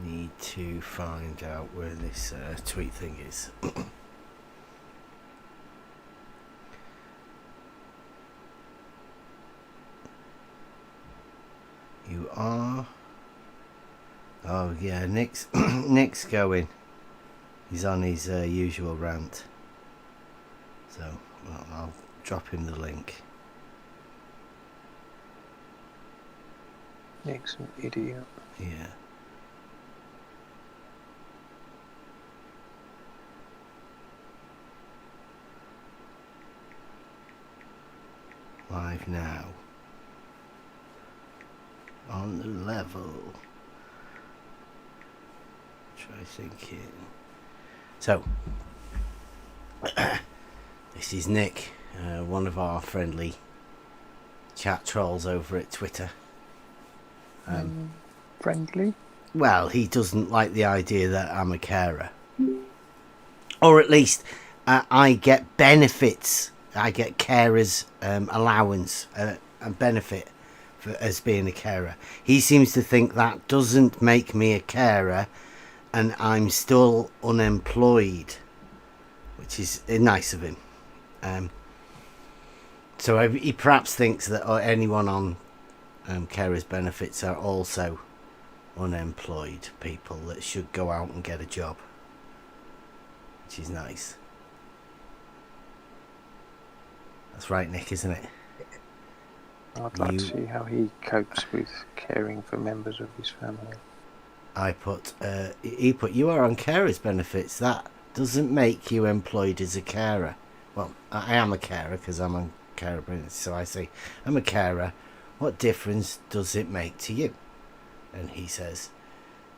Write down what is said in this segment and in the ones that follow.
Need to find out where this tweet thing is. You are. Oh yeah, Nick's Nick's going. He's on his usual rant. So well, I'll drop him the link. Nick's an idiot. Yeah. Live now. On the level. Try thinking. So, this is Nick, one of our friendly chat trolls over at Twitter. Friendly? Well, he doesn't like the idea that I'm a carer. Or at least I get benefits. I get carers allowance and benefit for as being a carer. He seems to think that doesn't make me a carer and I'm still unemployed, which is nice of him. So he perhaps thinks that anyone on carers benefits are also unemployed people that should go out and get a job, which is nice. That's right, Nick, isn't it? I'd like to see how he copes with caring for members of his family. He put, you are on carers benefits. That doesn't make you employed as a carer. Well, I am a carer because I'm on carer benefits. So I say, I'm a carer. What difference does it make to you? And he says,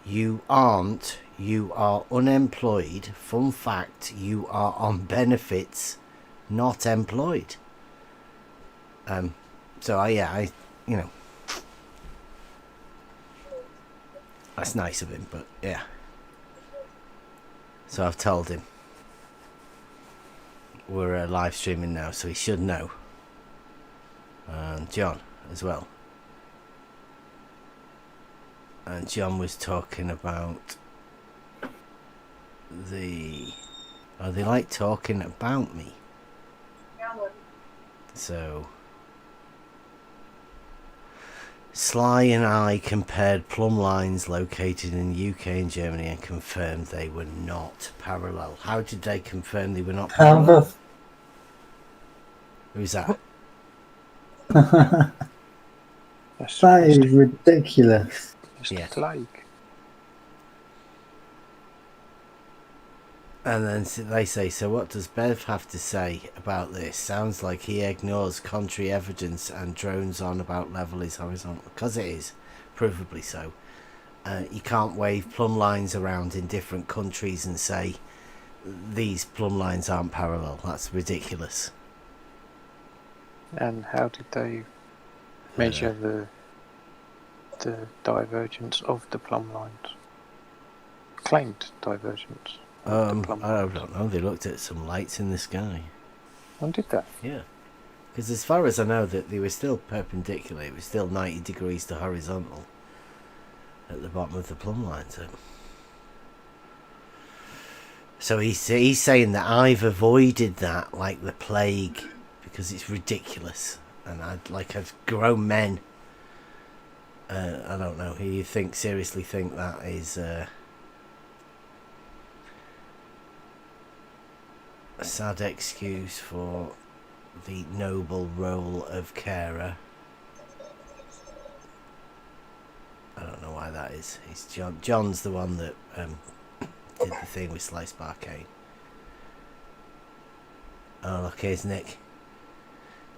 you aren't. You are unemployed. Fun fact, you are on benefits, not employed. So I you know, that's nice of him, but yeah. So I've told him we're live streaming now, so he should know. And John as well. And John was talking about they like talking about me. So Sly and I compared plumb lines located in the UK and Germany and confirmed they were not parallel. How did they confirm they were not parallel? Who's that? That is ridiculous. Yeah. Like. And then they say, so what does Bev have to say about this? Sounds like he ignores contrary evidence and drones on about level is horizontal. Because it is, provably so. You can't wave plumb lines around in different countries and say these plumb lines aren't parallel. That's ridiculous. And how did they measure the divergence of the plumb lines? Claimed divergence. I don't know. They looked at some lights in the sky. When did that? Yeah. Because as far as I know, that they were still perpendicular. It was still 90 degrees to horizontal at the bottom of the plumb line. So he's saying that I've avoided that like the plague because it's ridiculous. And as grown men, I don't know. You seriously think that is a sad excuse for the noble role of carer? I don't know why that is. He's John's the one that did the thing with Slice Barcade. Oh, look, here's Nick.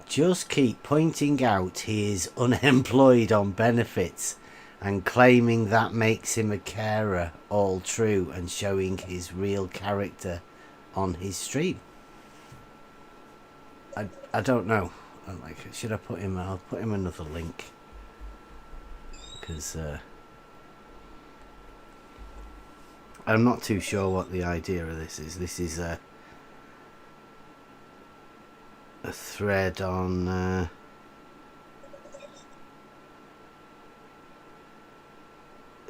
Just keep pointing out he is unemployed on benefits and claiming that makes him a carer. All true, and showing his real character on his stream. I don't know. Should I put him? I'll put him another link because I'm not too sure what the idea of this is. This is a thread on.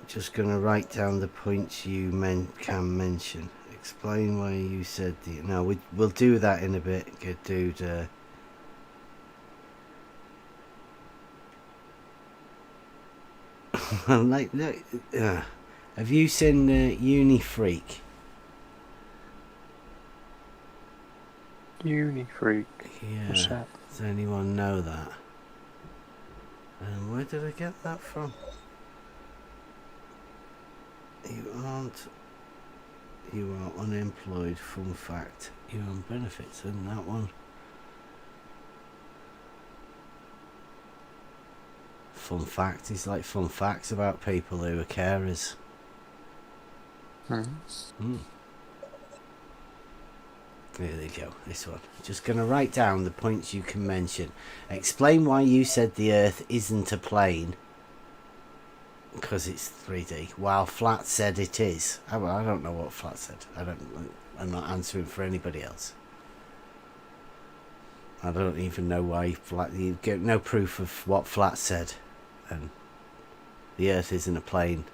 Just going to write down the points you can mention. Explain why you said the... No, we'll do that in a bit. Good dude. Like, look, have you seen Uni Freak? Uni Freak. Yeah. What's that? Does anyone know that? And where did I get that from? You are unemployed. Fun fact. You're on benefits, isn't that one? Fun fact is like fun facts about people who are carers. There they go, this one. Just going to write down the points you can mention. Explain why you said the Earth isn't a plane. Because it's 3D. While Flat said it is. I don't know what Flat said. I'm not answering for anybody else. I don't even know why Flat... You get no proof of what Flat said. And the Earth isn't a plane.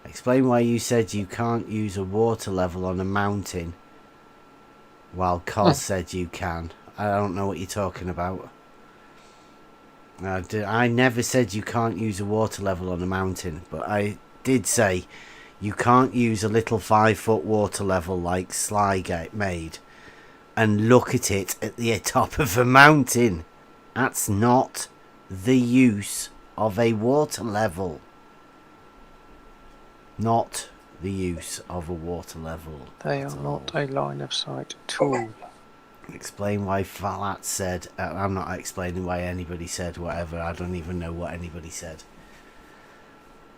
Explain why you said you can't use a water level on a mountain while Cos said you can. I don't know what you're talking about. I never said you can't use a water level on a mountain, but I did say you can't use a little 5-foot water level like Sly made and look at it at the top of a mountain. That's not the use of a water level. Not the use of a water level. They are not a line of sight tool. Explain why Flat said... I'm not explaining why anybody said whatever. I don't even know what anybody said.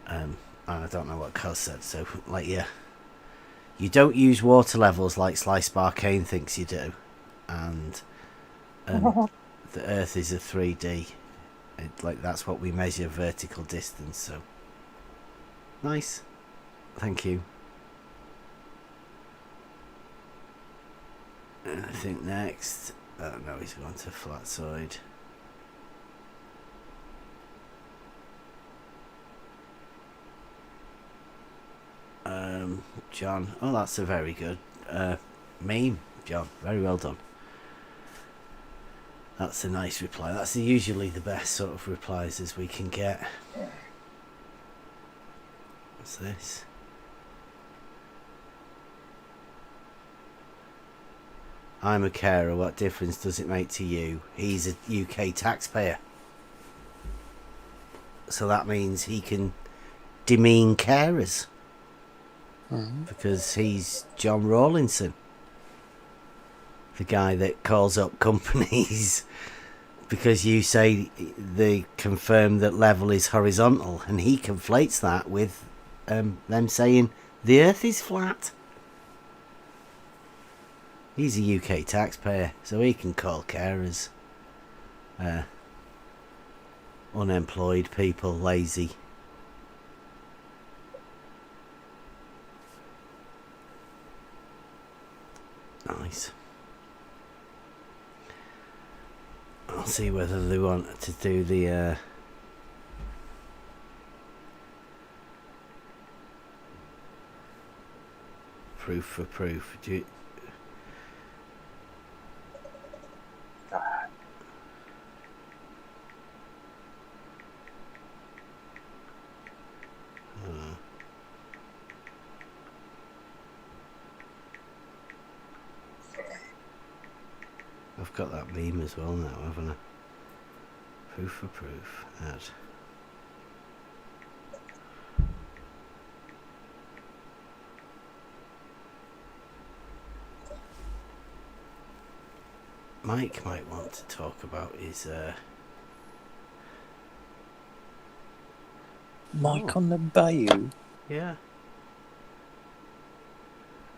And I don't know what Cuz said. So, like, yeah. You don't use water levels like Sly Sparkane thinks you do. And the Earth is a 3D. That's what we measure vertical distance. So, nice. Thank you. And I think next... Oh no, he's gone to flat side. John. Oh, that's a very good meme, John. Very well done. That's a nice reply. That's usually the best sort of replies as we can get. What's this? I'm a carer. What difference does it make to you? He's a UK taxpayer. So that means he can demean carers. Because he's John Rawlinson. The guy that calls up companies because you say they confirm that level is horizontal. And he conflates that with them saying the Earth is flat. He's a UK taxpayer, so he can call carers unemployed people lazy. Nice. I'll see whether they want to do the proof for proof. Do you, I've got that meme as well now, haven't I? Proof for proof. Add. Mike might want to talk about his Mike on the bayou? Yeah.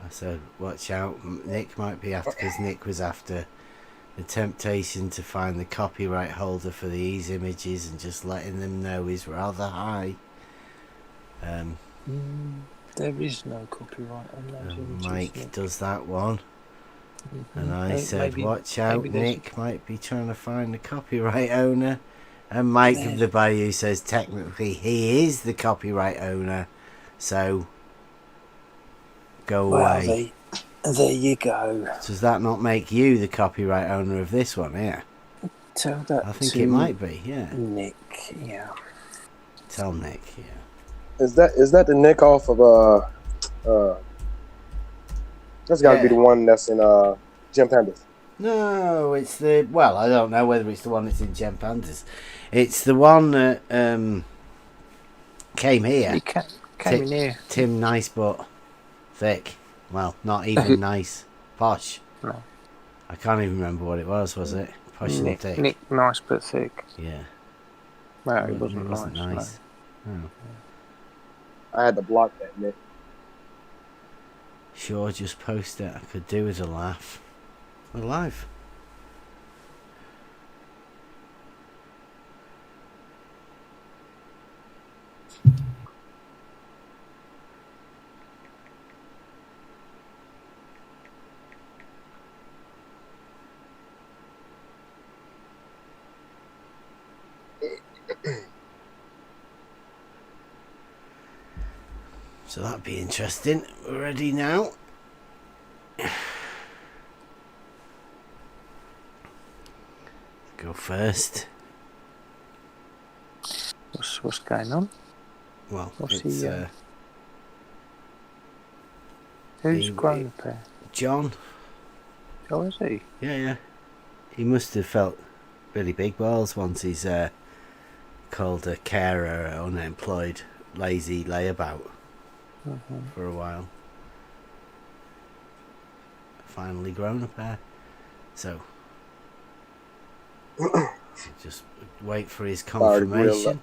I said, watch out. Nick might be after, because Nick was after the temptation to find the copyright holder for these images and just letting them know is rather high. There is no copyright on those images. Mike Nick does that one. And I said, maybe, watch out, Nick might be trying to find the copyright owner. And Mike of the Bayou says technically he is the copyright owner, so go away. There you go. Does that not make you the copyright owner of this one here? Tell that I think to it might be, yeah. Nick, yeah. Tell Nick, yeah. Is that the Nick off of that's got to be the one that's in Gem Pandas. No, it's the... Well, I don't know whether it's the one that's in Gem Pandas. It's the one that came here. He came in here. Tim Nice but thick. Well, not even nice. Posh. No. I can't even remember what it was it? Posh and thick. Nick Nice but thick. Yeah. Well, it wasn't nice. No. I had to block that, Nick. Sure, just post it. I could do with a laugh. We're live. So that'd be interesting. We're ready now. Go first. What's going on? Well, What's it's he, who's grown a pair? John. Oh, is he? Yeah. He must have felt really big balls once he's called a carer, unemployed, lazy layabout for a while. Finally grown a pair. So just wait for his confirmation.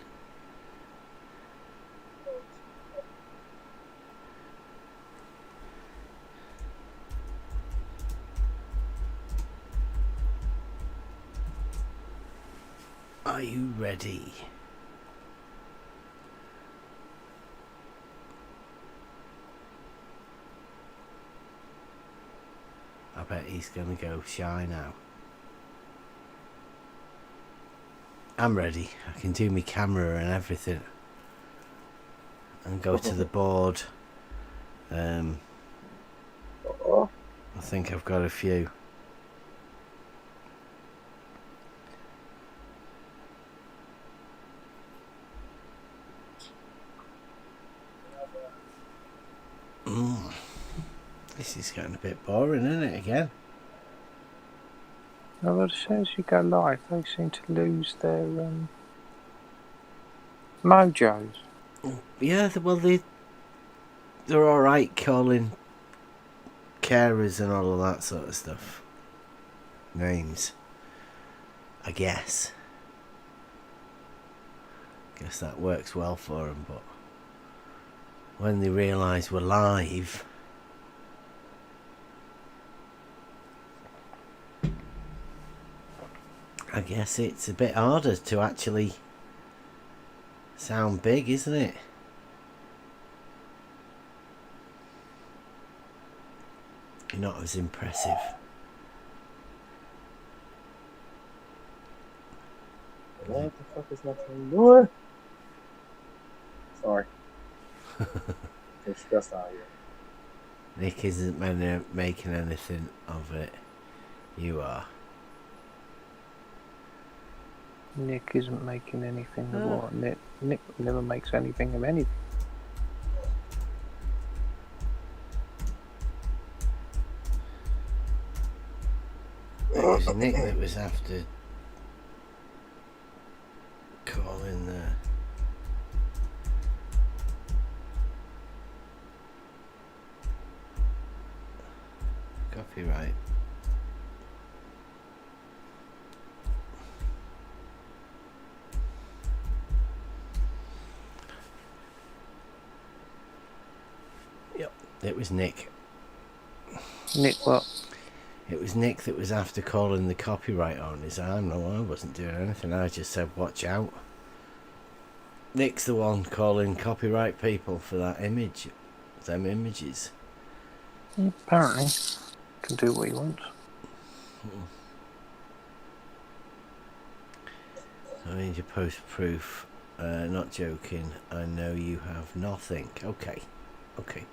Are you ready? I bet he's gonna go shy now. I'm ready. I can do my camera and everything. And go to the board. I think I've got a few. This is getting a bit boring, isn't it, again? Well, as soon as you go live, they seem to lose their mojos. Yeah, well, they're alright calling carers and all of that sort of stuff names, I guess. Guess that works well for them, but when they realise we're live, I guess it's a bit harder to actually sound big, isn't it? You're not as impressive. What the fuck is my phone doing? Sorry. I'm stressed out here. Nick isn't making anything of it. You are. Nick isn't making anything of what? Nick never makes anything of anything. It was Nick that was after calling the copyright. Yep, it was Nick. Nick what? It was Nick that was after calling the copyright owners. I wasn't doing anything. I just said, watch out. Nick's the one calling copyright people for that image. Them images. Apparently. Can do what he wants. I need to post proof. Not joking. I know you have nothing. Okay. Okay.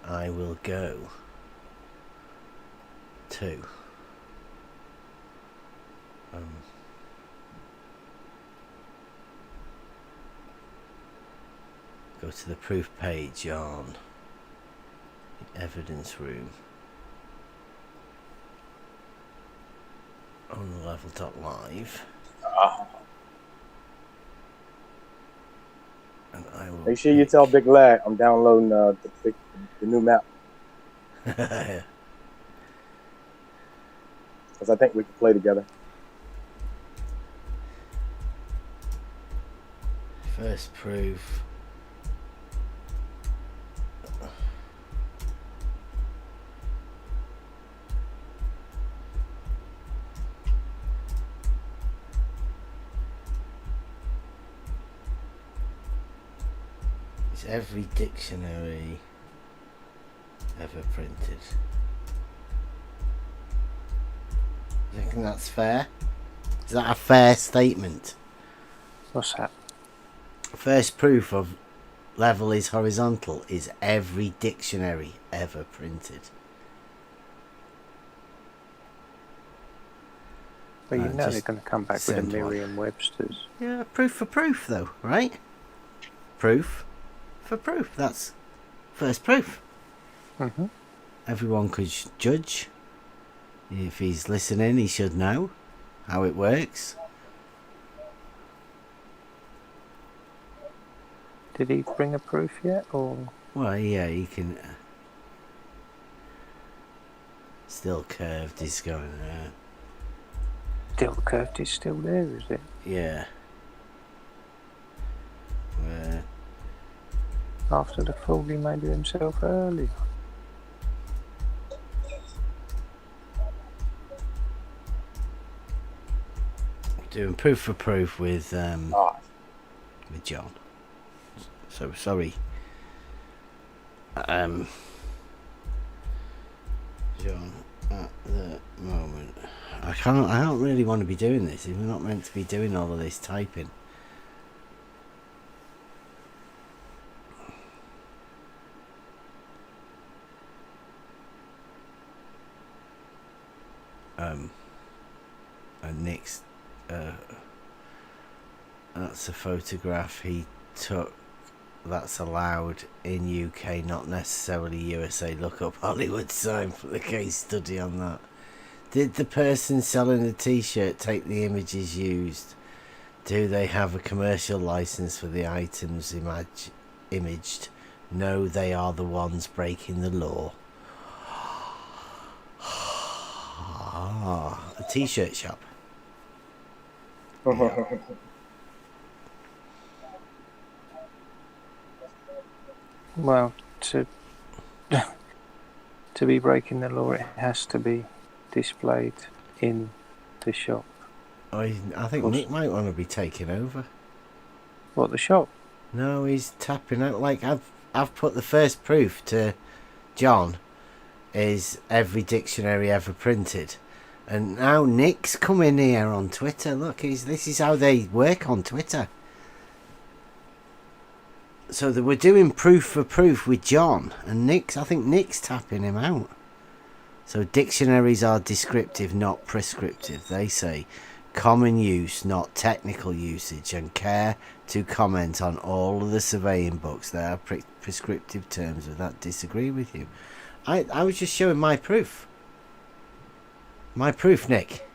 I will go to go to the proof page on the evidence room on the level.live. And I will Make sure you tell Big Lad I'm downloading the new map. Because I think we can play together. First proof. It's every dictionary ever printed. Do you think that's fair? Is that a fair statement? What's that? First proof of level is horizontal is every dictionary ever printed. Well, you know just they're going to come back with a send one. Merriam-Webster's. Yeah, proof for proof though, right? Proof for proof. That's first proof. Mm-hmm. Everyone could judge. If he's listening, he should know how it works. Did he bring a proof yet, or? Well, yeah, he can. Still curved. He's going. Still curved is still there, is it? Yeah. After the fool he made of himself earlier. Doing proof for proof with John. So sorry. John, at the moment, I don't really want to be doing this. We're not meant to be doing all of this typing. And Nick's that's a photograph he took that's allowed in UK, not necessarily USA. Look up Hollywood sign for the case study on that. Did the person selling the t-shirt take the images used? Do they have a commercial license for the items imaged? No, they are the ones breaking the law. A t-shirt shop. Well, to be breaking the law, it has to be displayed in the shop. I think Nick might want to be taking over. What, the shop? No, he's tapping out. Like I've put the first proof to John is every dictionary ever printed, and now Nick's coming here on Twitter. Look, this is how they work on Twitter. So we're doing proof for proof with John, and I think Nick's tapping him out. So dictionaries are descriptive, not prescriptive. They say common use, not technical usage, and care to comment on all of the surveying books. They are prescriptive terms. With that, disagree with you. I was just showing my proof. My proof, Nick.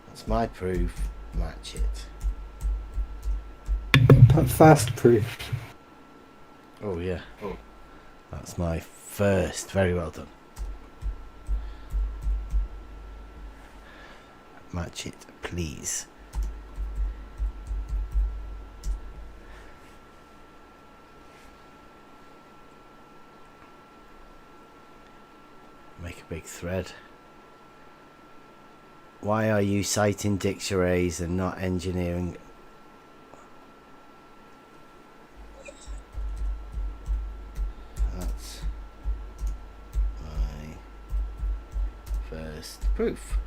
That's my proof. Match it. Put fast proof. Oh yeah. Oh. That's my first. Very well done. Match it, please. Make a big thread. Why are you citing dictionaries and not engineering? first proof.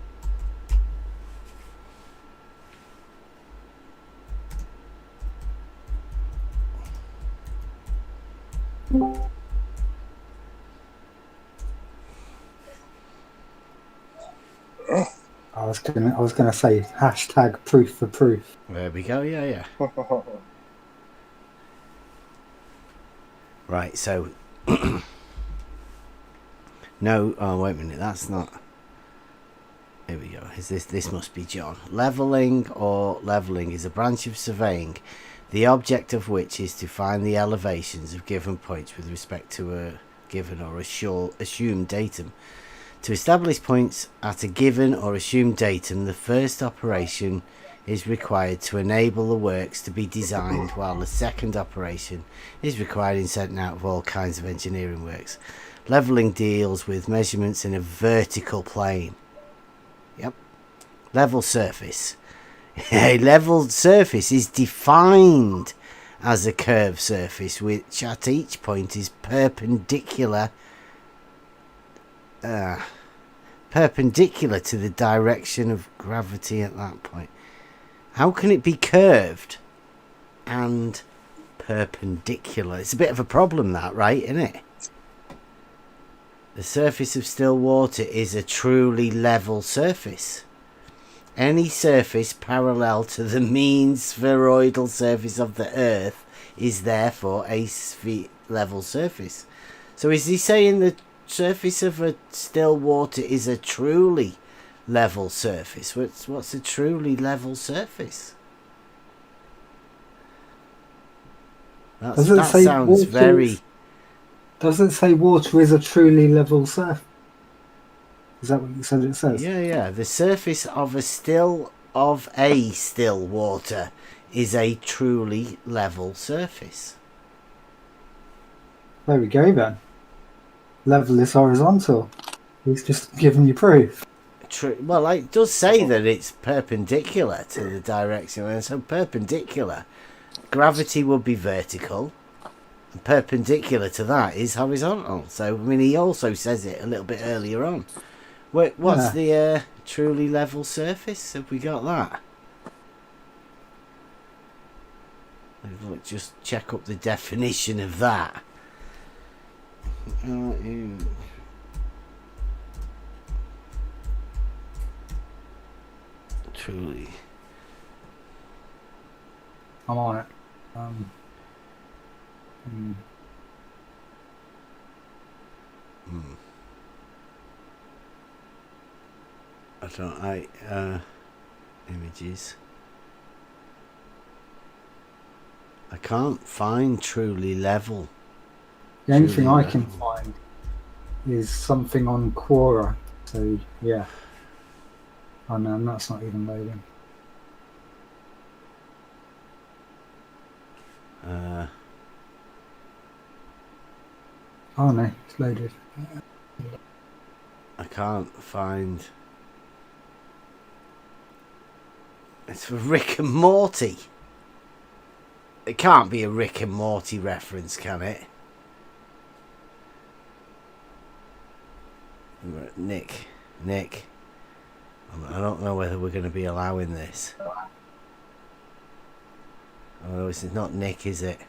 I was gonna say hashtag proof for proof. There we go. Yeah. Right. So. No. Oh, wait a minute. That's not. Here we go. Is this must be John. Leveling or leveling is a branch of surveying, the object of which is to find the elevations of given points with respect to a given or assumed datum. To establish points at a given or assumed datum, the first operation is required to enable the works to be designed, while the second operation is required in setting out of all kinds of engineering works. Leveling deals with measurements in a vertical plane. Yep. Level surface. A level surface is defined as a curved surface which at each point is perpendicular to the direction of gravity at that point. How can it be curved and perpendicular? It's a bit of a problem, that, right, isn't it? The surface of still water is a truly level surface. Any surface parallel to the mean spheroidal surface of the Earth is therefore a level surface. So is he saying the surface of a still water is a truly level surface? What's a truly level surface? That sounds very... Does it say water is a truly level surface? Is that what you said it says? Yeah. The surface of a still water is a truly level surface. There we go then. Level is horizontal. He's just giving you proof. True. Well, it does say that it's perpendicular to the direction, and so perpendicular, gravity would be vertical, and perpendicular to that is horizontal. So, I mean, he also says it a little bit earlier on. What's the truly level surface? Have we got that? Let's just check up the definition of that. Truly. I'm on it. Images. I can't find truly level. The only thing I can find is something on Quora. So yeah. Oh no, that's not even loading. Oh no, it's loaded. I can't find. It's for Rick and Morty. It can't be a Rick and Morty reference, can it? Nick. I don't know whether we're going to be allowing this. Oh, it's not Nick, is it?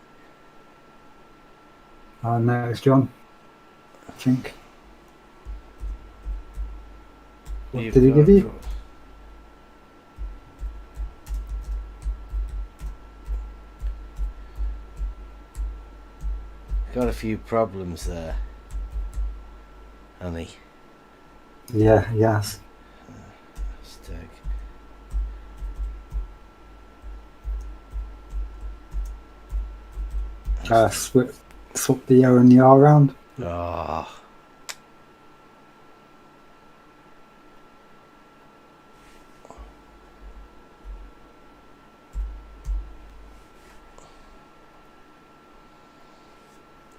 Oh no, it's John. I think. What did he give you? Got a few problems there, honey. Yeah, yes. Swap the O and the R around. Oh.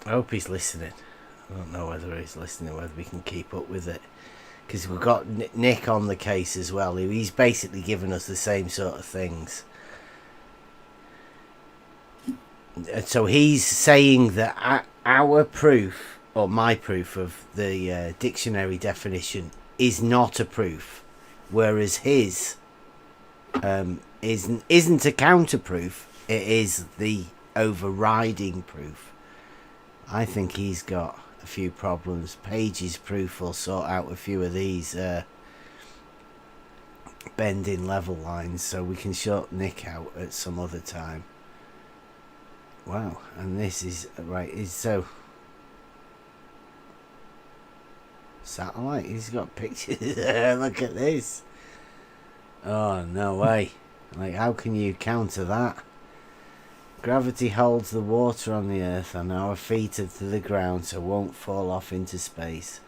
I hope he's listening. I don't know whether he's listening, whether we can keep up with it. Because we've got Nick on the case as well. He's basically given us the same sort of things. And so he's saying that our proof, or my proof of the dictionary definition is not a proof, whereas his isn't a counter proof. It is the overriding proof. I think he's got a few problems. Page's proof will sort out a few of these bending level lines, so we can short Nick out at some other time. Wow, and this is right. Is so satellite. He's got pictures. Look at this. Oh no way! Like, how can you counter that? Gravity holds the water on the Earth, and our feet are to the ground, so won't fall off into space.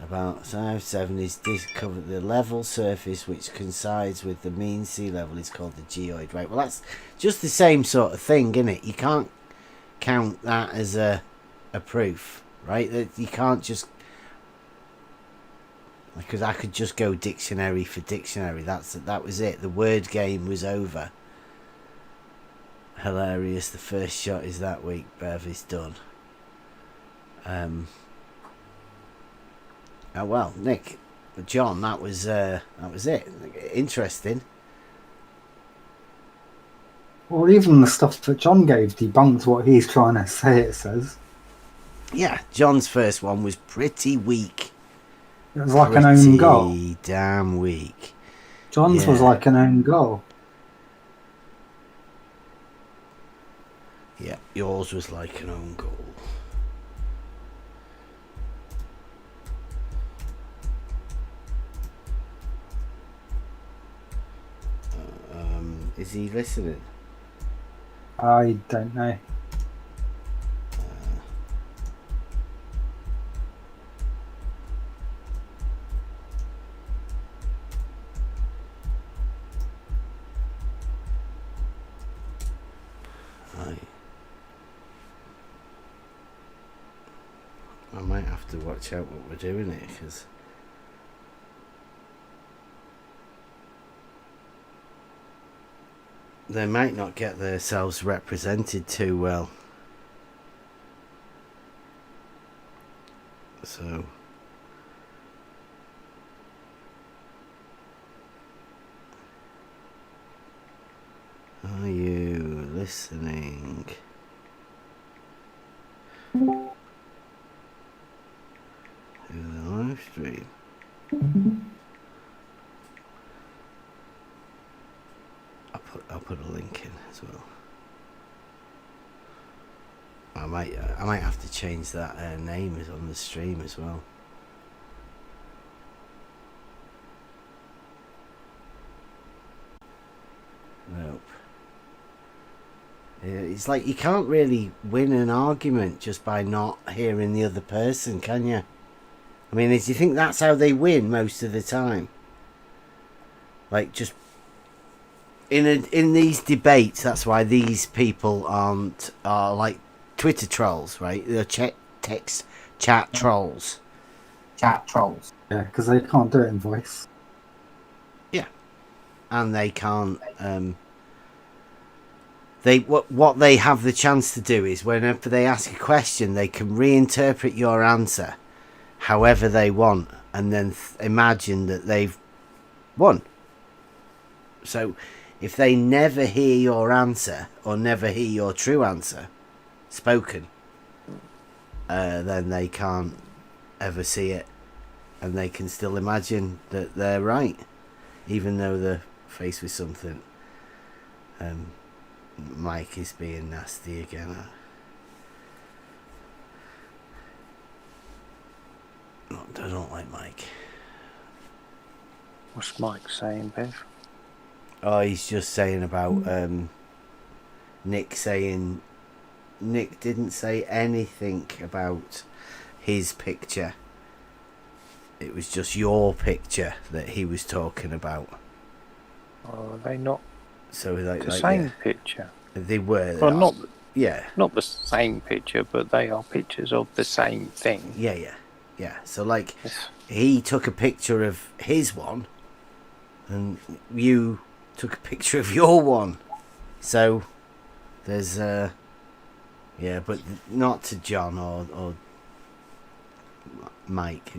About 5'7" is covered the level surface, which coincides with the mean sea level, is called the geoid. Right. Well, that's just the same sort of thing, isn't it? You can't count that as a proof, right? That you can't just, because I could just go dictionary for dictionary. That was it. The word game was over. Hilarious. The first shot is that week. Bev is done. Oh well, Nick, John, that was it. Interesting. Well, even the stuff that John gave debunked what he's trying to say. It says. Yeah, John's first one was pretty weak. It was like an own goal. Damn weak. John's was like an own goal. Yeah, yours was like an own goal. Is he listening? I don't know. I might have to watch out what we're doing here, because they might not get themselves represented too well. So are you listening? To the live stream. I'll put a link in as well. I might have to change that name on the stream as well. Nope. It's like you can't really win an argument just by not hearing the other person, can you? I mean, do you think that's how they win most of the time? Like, just in these debates, that's why these people are like Twitter trolls, right? They're text chat trolls. Chat trolls. Yeah, because they can't do it in voice. Yeah, and they can't. What they have the chance to do is whenever they ask a question, they can reinterpret your answer however they want, and then imagine that they've won. So if they never hear your answer or never hear your true answer spoken, then they can't ever see it, and they can still imagine that they're right, even though they're faced with something. Mike is being nasty again. I don't like Mike. What's Mike saying, Bev? Oh, he's just saying about Nick saying Nick didn't say anything about his picture. It was just your picture that he was talking about. Oh, are they not So like the same picture? They were. Well, not the same picture, but they are pictures of the same thing. Yeah. So like, he took a picture of his one, and you took a picture of your one. So there's but not to John or Mike.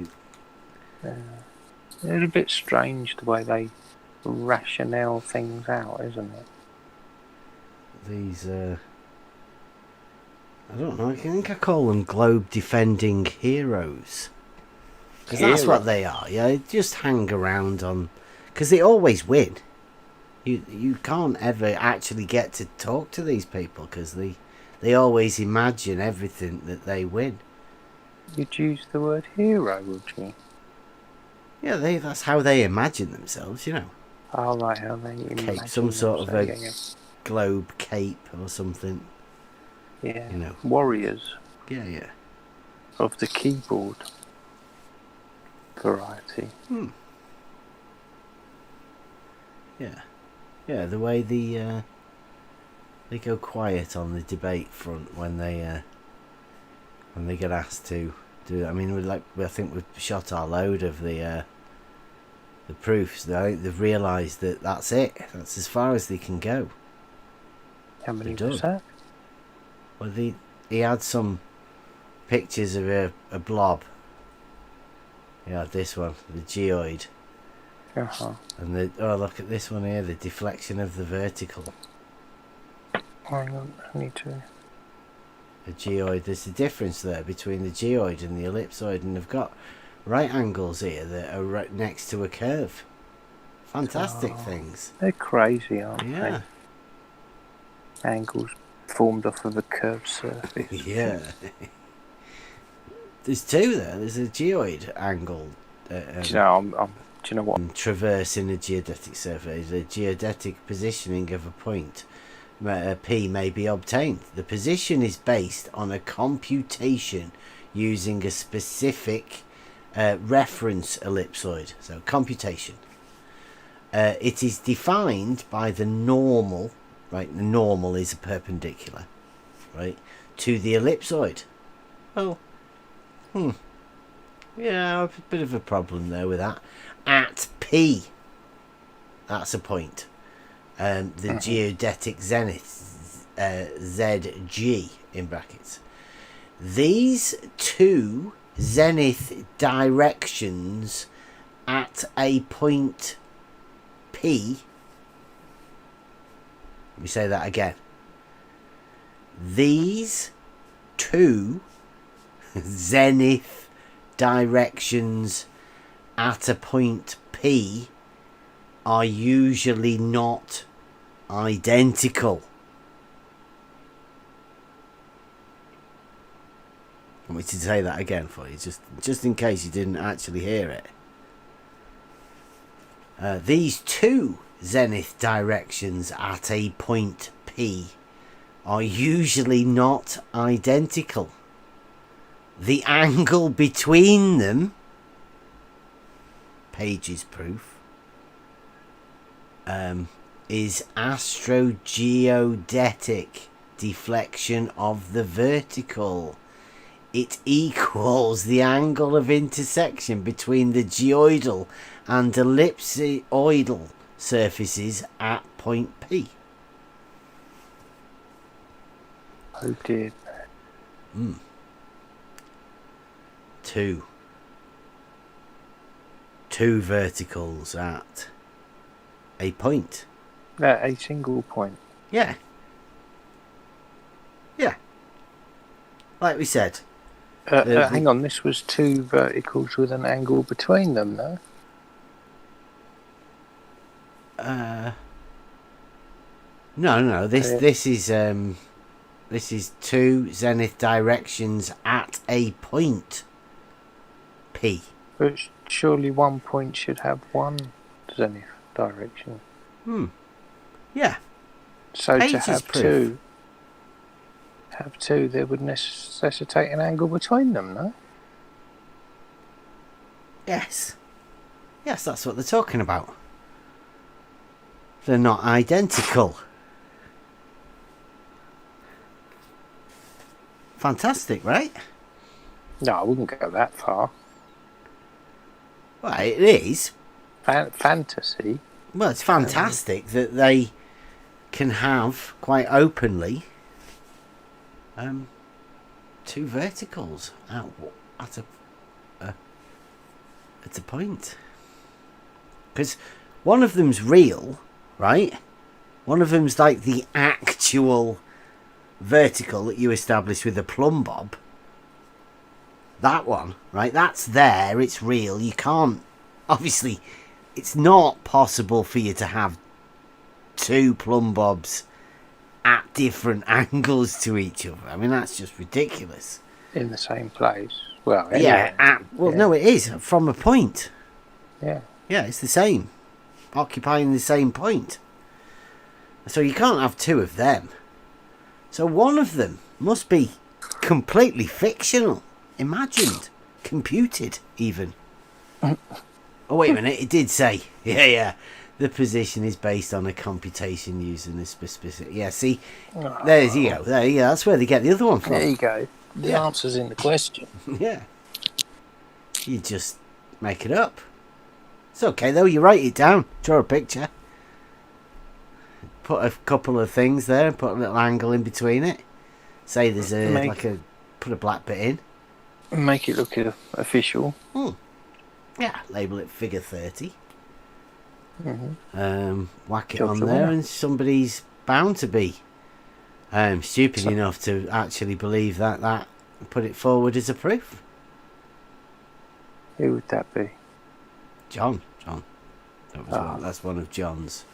It's a bit strange the way they rationale things out, isn't it? These, I don't know, I think I call them globe defending heroes. Because that's what they are, yeah. They just hang around on... Because they always win. You can't ever actually get to talk to these people because they always imagine everything that they win. You'd use the word hero, would you? Yeah, that's how they imagine themselves, you know. Oh, right, how they imagine Some sort of a themselves, globe cape or something. yeah. You know. Warriors Yeah. of the keyboard variety. Yeah, the way they go quiet on the debate front when they get asked to do. I mean, I think we've shot our load of the proofs. I think they've realised that that's it. That's as far as they can go. How many They're was done. that? Well, he had some pictures of a blob. He had this one, the geoid. Uh-huh. And look at this one here, the deflection of the vertical. Hang on, I need to... The geoid, there's a difference there between the geoid and the ellipsoid, and they've got right angles here that are right next to a curve. Fantastic things. They're crazy, aren't Yeah. they? Angles formed off of a curved surface. Yeah. There's two there. There's a geoid angle. Do you know, do you know what? Traversing a geodetic surface, the geodetic positioning of a point P may be obtained. The position is based on a computation using a specific reference ellipsoid. So computation. It is defined by the normal, right? The normal is a perpendicular, right, to the ellipsoid. Well, yeah, a bit of a problem there with that. At P, that's a point. The geodetic zenith, ZG in brackets. These two zenith directions at a point P. Let me say that again. These two zenith directions at a point P are usually not identical. Want me to say that again for you, just in case you didn't actually hear it. These two zenith directions at a point P are usually not identical. The angle between them, Page's proof, is astrogeodetic deflection of the vertical. It equals the angle of intersection between the geoidal and ellipsoidal surfaces at point P. Oh dear. Two verticals at a point. A single point. Yeah. Like we said. Hang on, this was two verticals with an angle between them, no? No. This is two zenith directions at a point P. But surely one point should have one zenith direction. Yeah. So Page's to have proof. two, there would necessitate an angle between them, no? Yes, that's what they're talking about. They're not identical. Fantastic, right? No, I wouldn't go that far. Well, it is. Fantasy. Well, it's fantastic that they can have quite openly two verticals at a point. because one of them's real, right? One of them's like the actual vertical that you established with the plumb bob. That one, right? That's there. It's real. You can't. Obviously, it's not possible for you to have two plumb bobs at different angles to each other. I mean, that's just ridiculous. In the same place. Well, Yeah. anyway. No, it is from a point. Yeah. Yeah, it's the same. Occupying the same point. So you can't have two of them. So one of them must be completely fictional. Imagined. Computed, even. Oh, wait a minute. It did say. Yeah. The position is based on a computation using a specific... Yeah, see? There you go. There you go. That's where they get the other one from. There you go. The answer's in the question. Yeah. You just make it up. It's okay, though. You write it down. Draw a picture. Put a couple of things there. Put a little angle in between it. Say there's put a black bit in. Make it look official. Yeah, label it figure 30. Mm-hmm. Whack it Job's on a there, winner. and somebody's bound to be stupid enough to actually believe that put it forward as a proof. Who would that be? John. That was that's one of John's.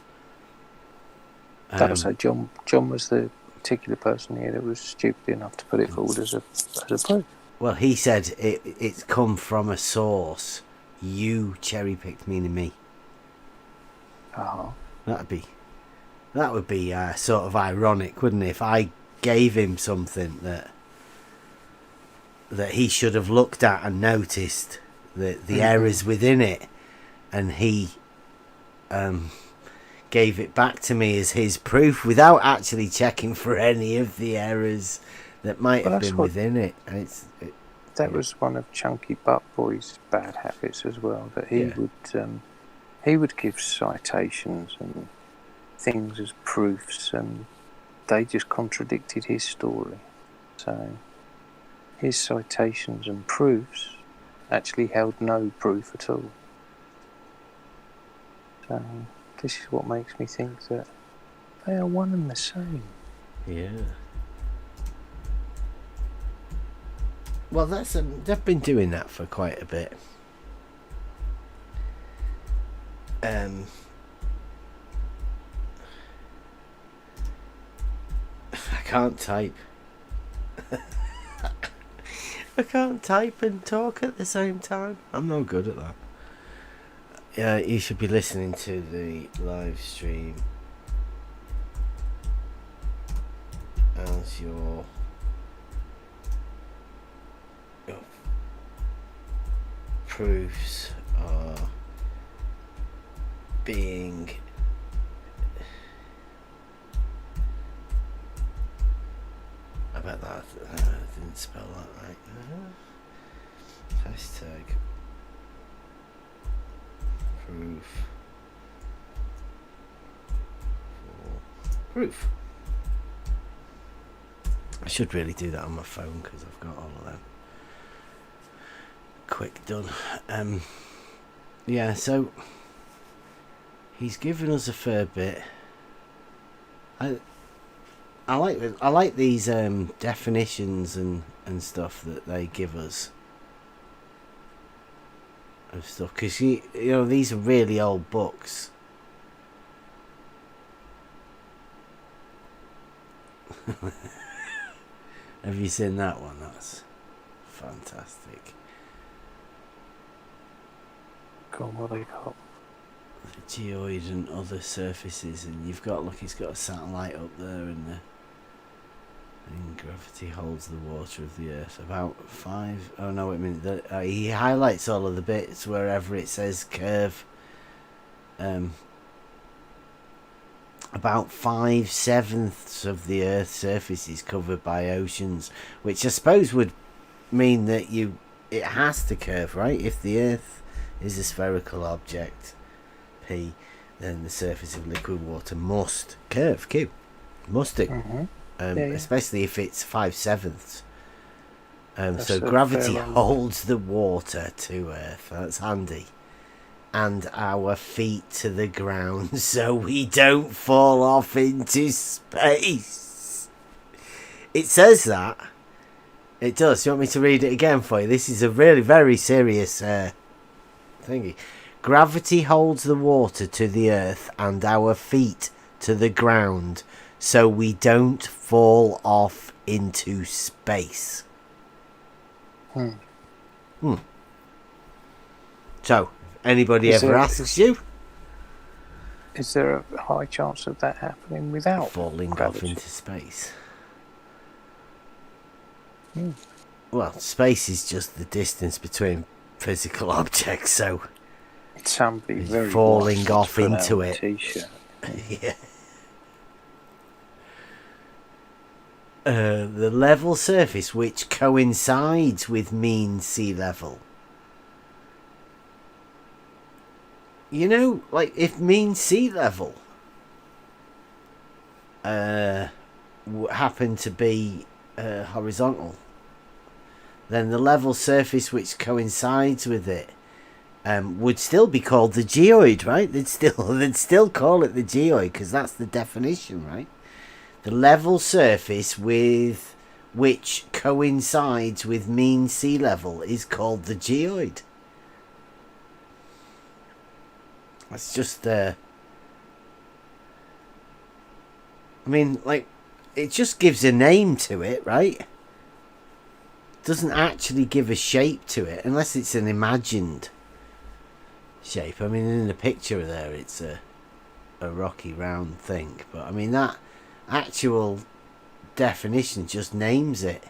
So John was the particular person here that was stupid enough to put it forward as a proof. Well, he said it's come from a source. You cherry picked, meaning me. Oh. That would be sort of ironic, wouldn't it? If I gave him something that he should have looked at and noticed the errors within it, and he gave it back to me as his proof without actually checking for any of the errors that might have been within it. And that was one of Chunky Butt Boy's bad habits as well. That he would give citations and things as proofs, and they just contradicted his story. So his citations and proofs actually held no proof at all. So this is what makes me think that they are one and the same. Yeah. Well, they've been doing that for quite a bit. I can't type. I can't type and talk at the same time. I'm not good at that. Yeah, you should be listening to the live stream as your proofs are being I bet that I didn't spell that right. Hashtag proof for proof. I should really do that on my phone because I've got all of them. Quick done. Yeah, so he's given us a fair bit. I like these definitions and stuff that they give us of stuff, because you know these are really old books. Have you seen that one? That's fantastic. God, what they got? The geoid and other surfaces, and you've got, look, he's got a satellite up there, and gravity holds the water of the earth about 5. Oh no, wait a minute. He highlights all of the bits wherever it says curve. About 5/7 of the Earth's surface is covered by oceans, which I suppose would mean that it has to curve, right? If the Earth is a spherical object, P, then the surface of liquid water must curve, Q. Must it? Mm-hmm. Especially if it's 5/7. So a gravity fair holds the water to Earth. That's handy. and our feet to the ground so we don't fall off into space. It says that. It does. You want me to read it again for you? This is a really very serious thingy. Gravity holds the water to the earth and our feet to the ground so we don't fall off into space. So, anybody ever asks you? Is there a high chance of that happening without Falling gravity? off into space. Well, space is just the distance between physical objects, so Somebody very falling wise off put out into a it. T-shirt. yeah. The level surface which coincides with mean sea level. You know, like if mean sea level happened to be horizontal, then the level surface which coincides with it would still be called the geoid, right? They'd still call it the geoid because that's the definition, right? The level surface with which coincides with mean sea level is called the geoid. That's just I mean, like, it just gives a name to it, right? Doesn't actually give a shape to it unless it's an imagined shape. I mean, in the picture there it's a rocky round thing, but I mean that actual definition just names it.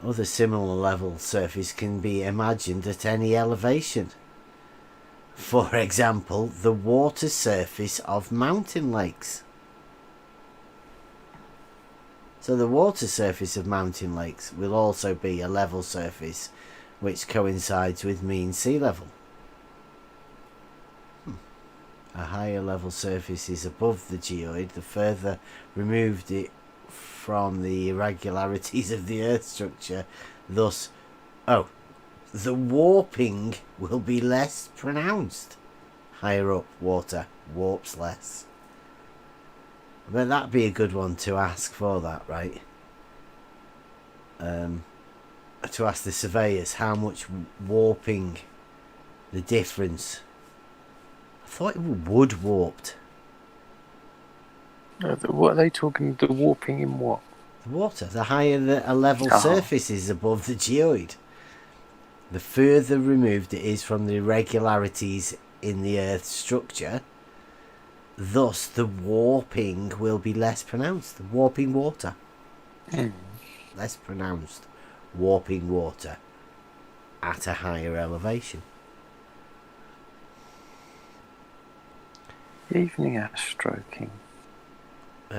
Other similar level surface can be imagined at any elevation. For example, the water surface of mountain lakes. So the water surface of mountain lakes will also be a level surface which coincides with mean sea level. A higher level surface is above the geoid, the further removed it from the irregularities of the earth structure. Thus, the warping will be less pronounced. Higher up, water warps less. But that'd be a good one to ask for that, right? To ask the surveyors how much warping, the difference. I thought it would warped. What are they talking? The warping in what? The water. The higher a level surface is above the geoid, the further removed it is from the irregularities in the Earth's structure. Thus, the warping will be less pronounced. The warping water. Less pronounced warping water at a higher elevation. Evening Astro King.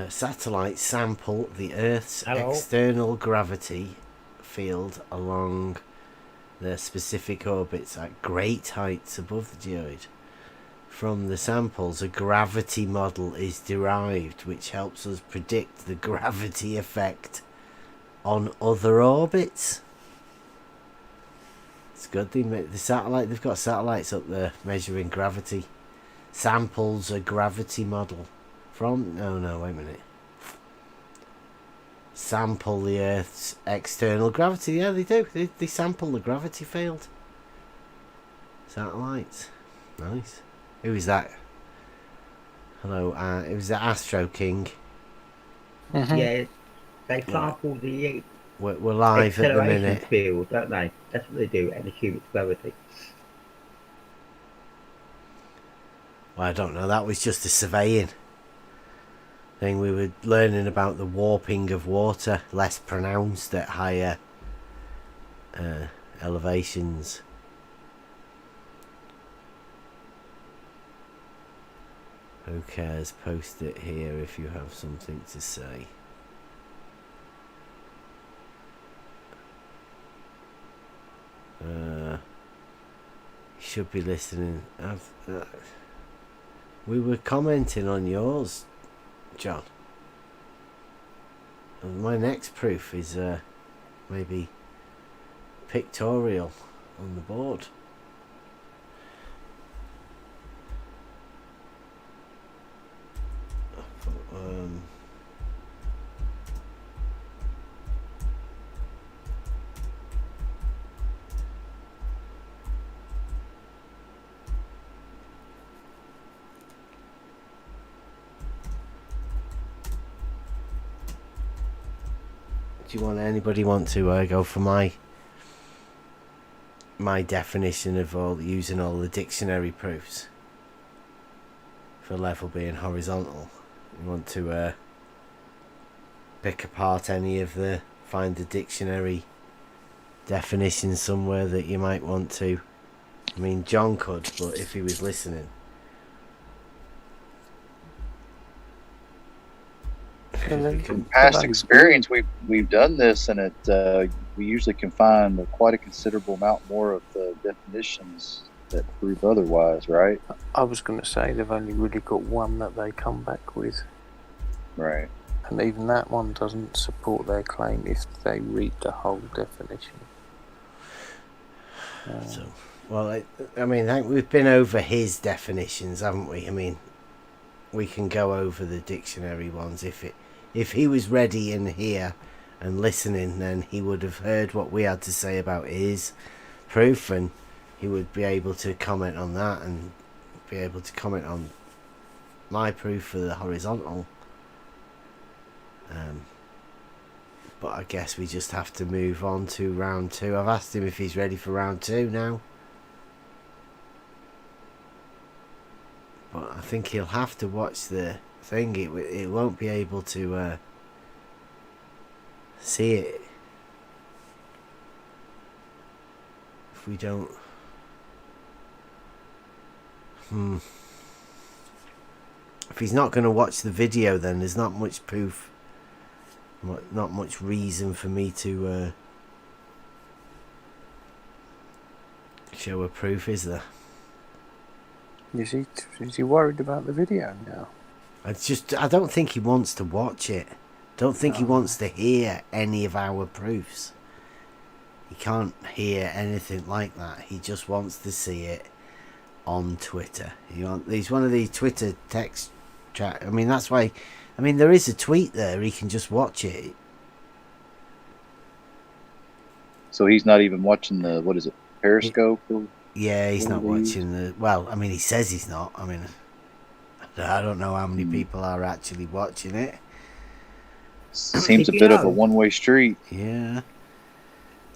Satellites sample the Earth's external gravity field along their specific orbits at great heights above the geoid. From the samples, a gravity model is derived which helps us predict the gravity effect on other orbits. It's good. They've got satellites up there measuring gravity. Samples a gravity model from... No, wait a minute. Sample the Earth's external gravity. Yeah, they do. They sample the gravity field. Satellites. Nice. Who is that? Hello, it was the Astro King. Yeah, they sample the We're live at the acceleration minute. field, don't they? That's what they do, and assume it's gravity. Well, I don't know. That was just a surveying thing. We were learning about the warping of water, less pronounced at higher elevations. Who cares? Post it here if you have something to say. You should be listening. We were commenting on yours, John. And my next proof is maybe pictorial on the board. Do you want anybody want to go for my definition of using all the dictionary proofs for level being horizontal? You want to pick apart any of find the dictionary definition somewhere that you might want to? I mean, John could, but if he was listening. From past experience, we've done this, and we usually can find quite a considerable amount more of the definitions that prove otherwise, right? I was going to say they've only really got one that they come back with, Right. and even that one doesn't support their claim if they read the whole definition. So, well, I mean, we've been over his definitions, haven't we? I mean, we can go over the dictionary ones. If he was ready in here and listening, then he would have heard what we had to say about his proof, and he would be able to comment on that and be able to comment on my proof for the horizontal. But I guess we just have to move on to round 2. I've asked him if he's ready for round 2 now. But I think he'll have to watch the thing. It won't be able to see it if we don't. If he's not going to watch the video, then there's not much proof, not much reason for me to show a proof, is there? Is he worried about the video now? I don't think he wants to watch it. Don't think he wants to hear any of our proofs. He can't hear anything like that. He just wants to see it on Twitter. He's one of these Twitter text chat. I mean, that's why. I mean, there is a tweet there. He can just watch it. So he's not even watching the, what is it, Periscope? Yeah, he's not watching the. Well, I mean, he says he's not. I mean, I don't know how many people are actually watching it. Seems a bit of a one-way street. Yeah.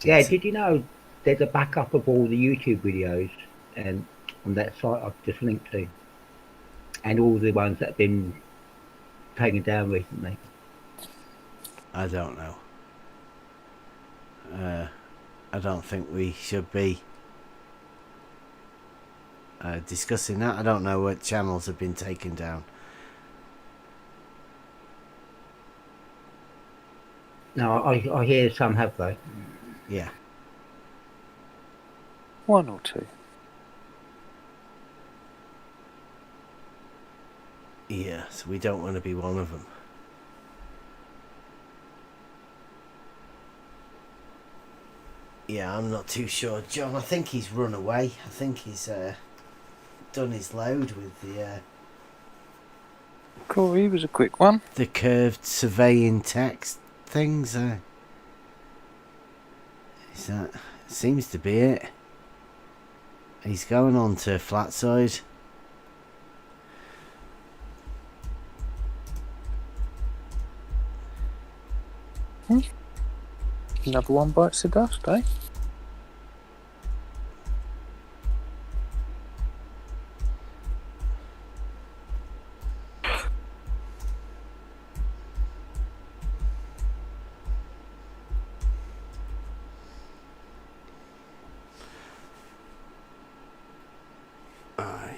Yeah, did you know there's a backup of all the YouTube videos on that site I've just linked to, and all the ones that have been taken down recently? I don't know. I don't think we should be discussing that. I don't know what channels have been taken down. No, I hear some have though. Yeah. 1 or 2. Yeah, so we don't want to be one of them. Yeah, I'm not too sure. John, I think he's run away. I think he's done his load with Corey was a quick one. the curved surveying text things. Is that seems to be it. He's going on to Flatside. Another one bites the dust, eh?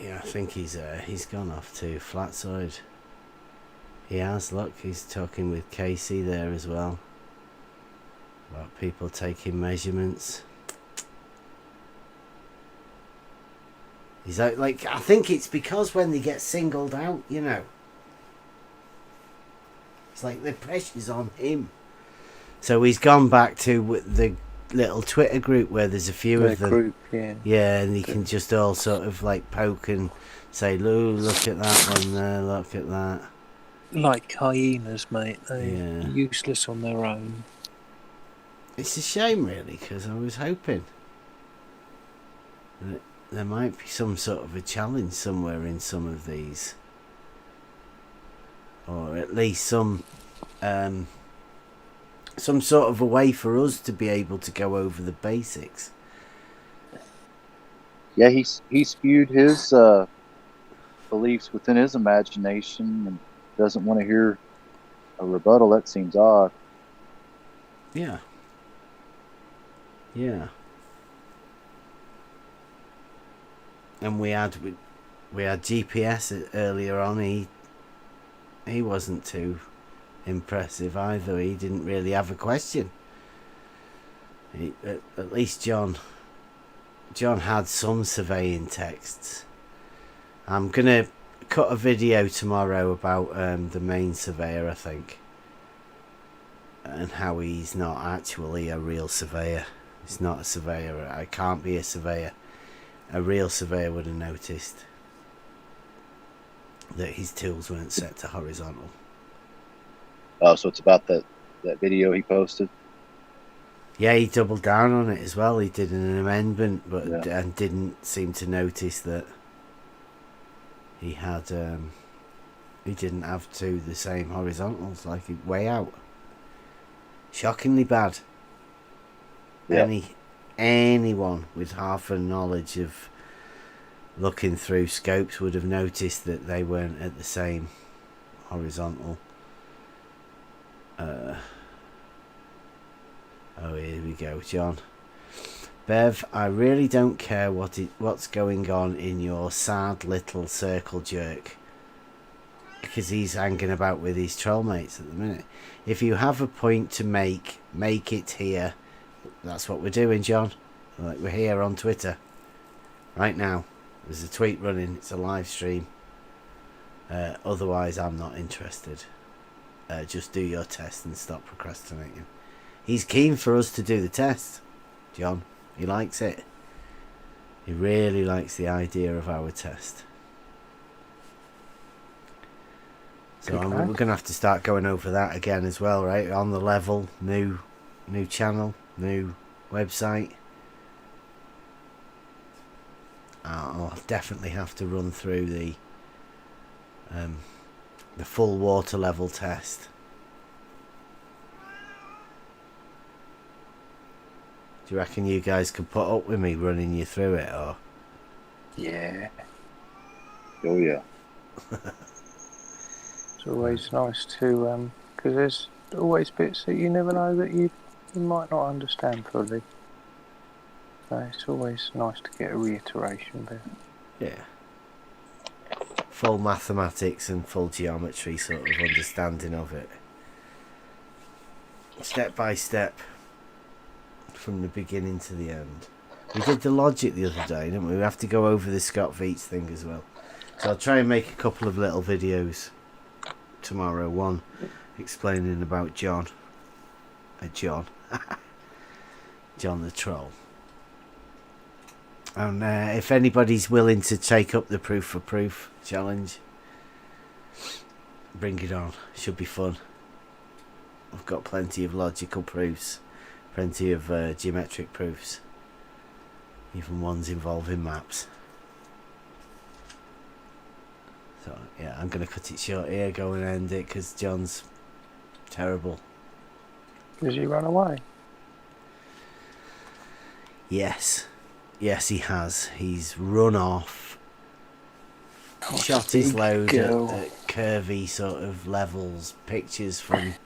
Yeah, I think he's gone off to Flatside. He has. Look, he's talking with Casey there as well about people taking measurements. He's like I think it's because when they get singled out, you know, it's like the pressure's on him. So he's gone back to the little Twitter group where there's a few of them. Group, yeah. Yeah, and you can just all sort of like poke and say, look at that one there, look at that. Like hyenas, mate. They're Yeah. useless on their own. It's a shame, really, because I was hoping that there might be some sort of a challenge somewhere in some of these. Or at least some some sort of a way for us to be able to go over the basics. Yeah, he spewed his beliefs within his imagination and doesn't want to hear a rebuttal. That seems odd. Yeah. Yeah. And we had GPS earlier on. He wasn't too impressive either. He didn't really have a question. At least John had some surveying texts. I'm gonna cut a video tomorrow about the main surveyor, I think, and how he's not actually a real surveyor. He's not a surveyor. I can't be a surveyor. A real surveyor would have noticed that his tools weren't set to horizontal. Oh, so it's about that video he posted. Yeah, he doubled down on it as well. He did an amendment, but Yeah. and didn't seem to notice that he had he didn't have the same horizontals, like way out. Shockingly bad. Yeah. Anyone with half a knowledge of looking through scopes would have noticed that they weren't at the same horizontal. Oh, here we go, John. Bev, I really don't care what's going on in your sad little circle jerk, because he's hanging about with his troll mates at the minute. If you have a point to make it here. That's what we're doing, John. Like, we're here on Twitter right now. There's a tweet running. It's a live stream. Otherwise, I'm not interested. Just do your test and stop procrastinating. He's keen for us to do the test, John. He likes it. He really likes the idea of our test. So we're going to have to start going over that again as well, right? On the level, new channel, new website. I'll definitely have to run through the full water level test. Do you reckon you guys could put up with me running you through it, or? Yeah. Oh yeah. It's always nice to, because there's always bits that you never know that you might not understand fully. So it's always nice to get a reiteration bit. Yeah. Full mathematics and full geometry sort of understanding of it. Step by step. From the beginning to the end. We did the logic the other day, didn't we? We have to go over the Scott Veets thing as well. So I'll try and make a couple of little videos tomorrow. One explaining about John. John the Troll. And if anybody's willing to take up the proof for proof challenge, bring it on. Should be fun. I've got plenty of logical proofs. Plenty of geometric proofs. Even ones involving maps. So, yeah, I'm going to cut it short here, go and end it, because John's terrible. Does he run away? Yes. Yes, he has. He's run off. Shot his load at curvy sort of levels. Pictures from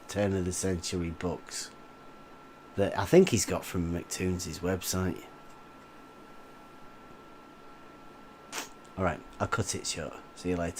turn of the century books. That I think he's got from McToon's website. Alright, I'll cut it short. See you later.